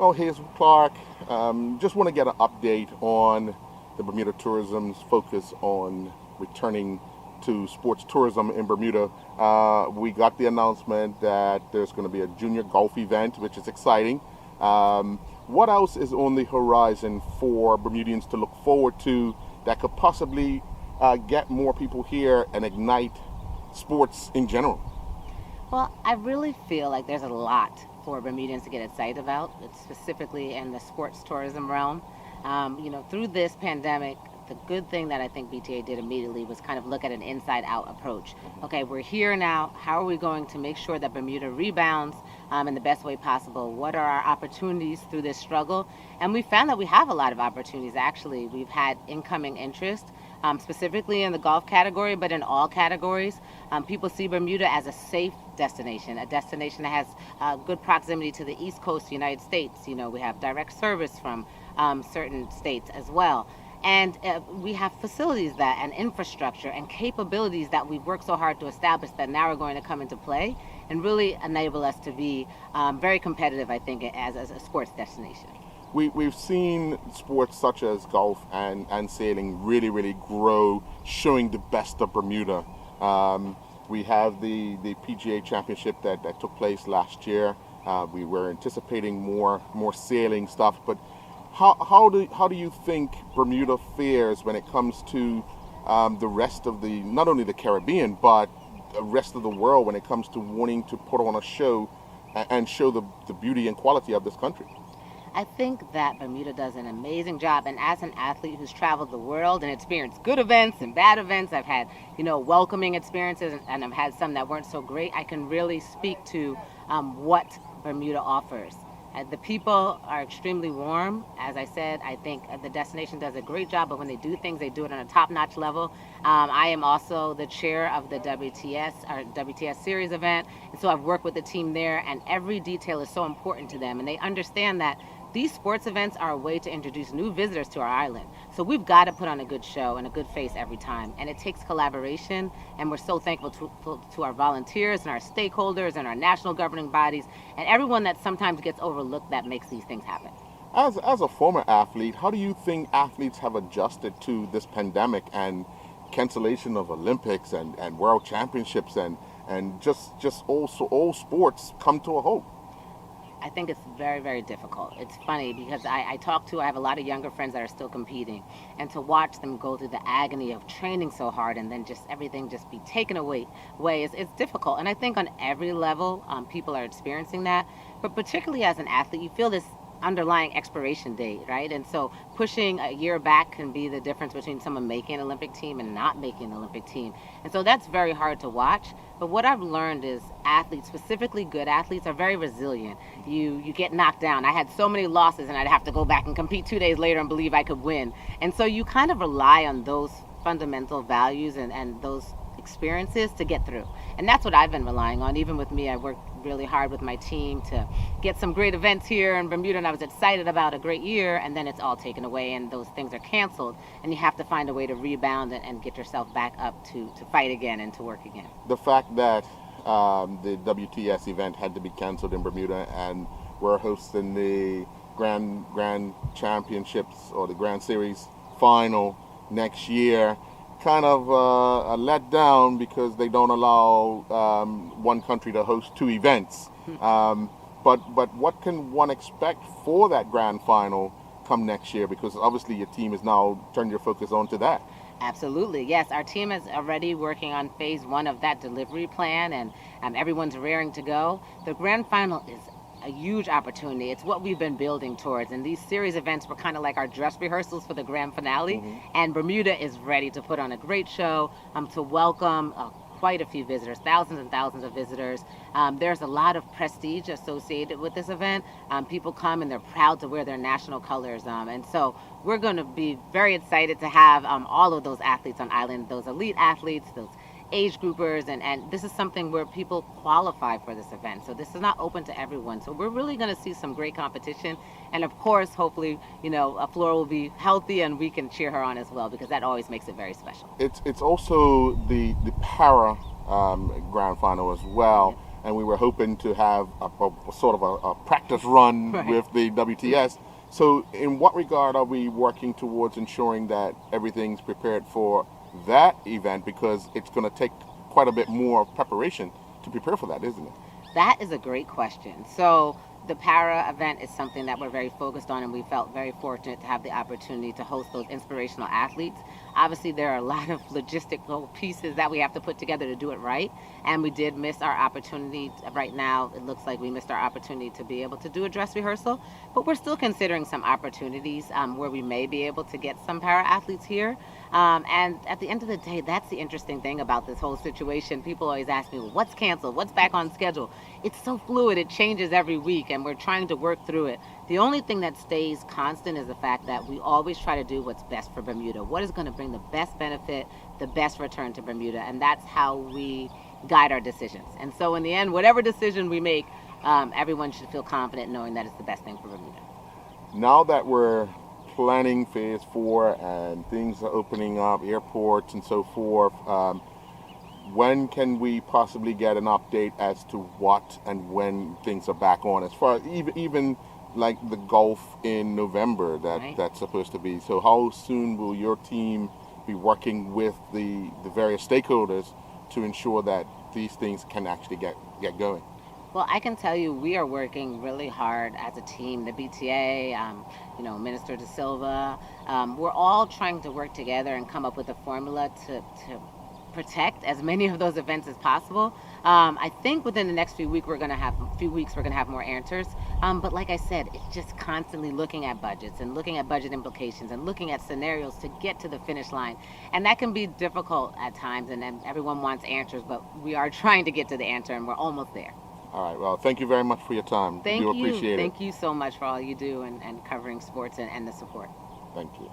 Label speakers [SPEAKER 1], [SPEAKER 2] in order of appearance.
[SPEAKER 1] Well, Hazel Clark, just want to get an update on the Bermuda Tourism's focus on returning to sports tourism in Bermuda. We got the announcement that there's going to be a junior golf event, which is exciting. What else is on the horizon for Bermudians to look forward to that could possibly get more people here and ignite sports in general?
[SPEAKER 2] Well, I really feel like there's a lot for Bermudians to get excited about, specifically in the sports tourism realm. Through this pandemic, the good thing that I think BTA did immediately was kind of look at an inside-out approach. Okay, we're here now. How are we going to make sure that Bermuda rebounds in the best way possible? What are our opportunities through this struggle? And we found that we have a lot of opportunities, actually. We've had incoming interest, specifically in the golf category, but in all categories. People see Bermuda as a safe destination, a destination that has good proximity to the East Coast of the United States. We have direct service from certain states as well. And we have facilities and infrastructure and capabilities that we've worked so hard to establish that now are going to come into play and really enable us to be very competitive, I think, as a sports destination.
[SPEAKER 1] We've seen sports such as golf and sailing really grow, showing the best of Bermuda. We have the PGA Championship that took place last year. We were anticipating more sailing stuff, but how do you think Bermuda fares when it comes to the rest of not only the Caribbean, but the rest of the world when it comes to wanting to put on a show and show the beauty and quality of this country?
[SPEAKER 2] I think that Bermuda does an amazing job, and as an athlete who's traveled the world and experienced good events and bad events, I've had, welcoming experiences, and I've had some that weren't so great. I can really speak to what Bermuda offers. The people are extremely warm. As I said, I think the destination does a great job, but when they do things, they do it on a top-notch level. I am also the chair of the WTS series event, and so I've worked with the team there, and every detail is so important to them, and they understand that these sports events are a way to introduce new visitors to our island. So we've got to put on a good show and a good face every time. And it takes collaboration, and we're so thankful to our volunteers and our stakeholders and our national governing bodies and everyone that sometimes gets overlooked that makes these things happen.
[SPEAKER 1] As a former athlete, how do you think athletes have adjusted to this pandemic and cancellation of Olympics and world championships and just also all sports come to a halt?
[SPEAKER 2] I think it's very, very difficult. It's funny because I have a lot of younger friends that are still competing, and to watch them go through the agony of training so hard and then just everything just be taken away it's difficult. And I think on every level, people are experiencing that. But particularly as an athlete, you feel this underlying expiration date, right? And so pushing a year back can be the difference between someone making an Olympic team and not making an Olympic team. And so that's very hard to watch. But what I've learned is athletes, specifically good athletes, are very resilient. You get knocked down. I had so many losses and I'd have to go back and compete 2 days later and believe I could win. And so you kind of rely on those fundamental values and those experiences to get through. And that's what I've been relying on. Even with me, I worked really hard with my team to get some great events here in Bermuda, and I was excited about a great year, and then it's all taken away and those things are canceled, and you have to find a way to rebound and get yourself back up to fight again and to work again.
[SPEAKER 1] The fact that the WTS event had to be canceled in Bermuda and we're hosting the Grand Championships or the Grand Series final next year, kind of a letdown because they don't allow one country to host two events. But what can one expect for that grand final come next year? Because obviously your team has now turned your focus onto that.
[SPEAKER 2] Absolutely, yes. Our team is already working on phase 1 of that delivery plan, and everyone's raring to go. The grand final is a huge opportunity. It's what we've been building towards, and these series events were kind of like our dress rehearsals for the grand finale. And Bermuda is ready to put on a great show, to welcome quite a few visitors, thousands and thousands of visitors. There's a lot of prestige associated with this event. People come and they're proud to wear their national colors, and so we're going to be very excited to have all of those athletes on island, those elite athletes, those age groupers, and this is something where people qualify for this event. So this is not open to everyone. So we're really going to see some great competition. And of course, hopefully, Flora will be healthy and we can cheer her on as well, because that always makes it very special.
[SPEAKER 1] It's also the para grand final as well. and we were hoping to have a sort of a practice run
[SPEAKER 2] Right.
[SPEAKER 1] with the WTS. So, in what regard are we working towards ensuring that everything's prepared for that event? Because it's going to take quite a bit more preparation to prepare for that, isn't it?
[SPEAKER 2] That is a great question. So the para event is something that we're very focused on, and we felt very fortunate to have the opportunity to host those inspirational athletes. Obviously, there are a lot of logistical pieces that we have to put together to do it right, and we did miss our opportunity. Right now, it looks like we missed our opportunity to be able to do a dress rehearsal, but we're still considering some opportunities where we may be able to get some para athletes here. And at the end of the day, that's the interesting thing about this whole situation. People always ask me, well, what's canceled? What's back on schedule? It's so fluid. It changes every week, and we're trying to work through it. The only thing that stays constant is the fact that we always try to do what's best for Bermuda. What is going to bring the best benefit, the best return to Bermuda? And that's how we guide our decisions. And so in the end, whatever decision we make, everyone should feel confident knowing that it's the best thing for Bermuda.
[SPEAKER 1] Now that we're planning phase 4 and things are opening up, airports and so forth, when can we possibly get an update as to what and when things are back on, as far as even like the golf in November
[SPEAKER 2] Right.
[SPEAKER 1] that's supposed to be? So how soon will your team be working with the various stakeholders to ensure that these things can actually get going?
[SPEAKER 2] Well, I can tell you we are working really hard as a team. The BTA, Minister De Silva, we're all trying to work together and come up with a formula to protect as many of those events as possible. I think within the next few weeks we're going to have more answers. But like I said, it's just constantly looking at budgets and looking at budget implications and looking at scenarios to get to the finish line. And that can be difficult at times, and everyone wants answers, but we are trying to get to the answer, and we're almost there.
[SPEAKER 1] All right. Well, thank you very much for your time.
[SPEAKER 2] Thank
[SPEAKER 1] do
[SPEAKER 2] you.
[SPEAKER 1] appreciate it.
[SPEAKER 2] Thank you so much for all you do and covering sports and the support.
[SPEAKER 1] Thank you.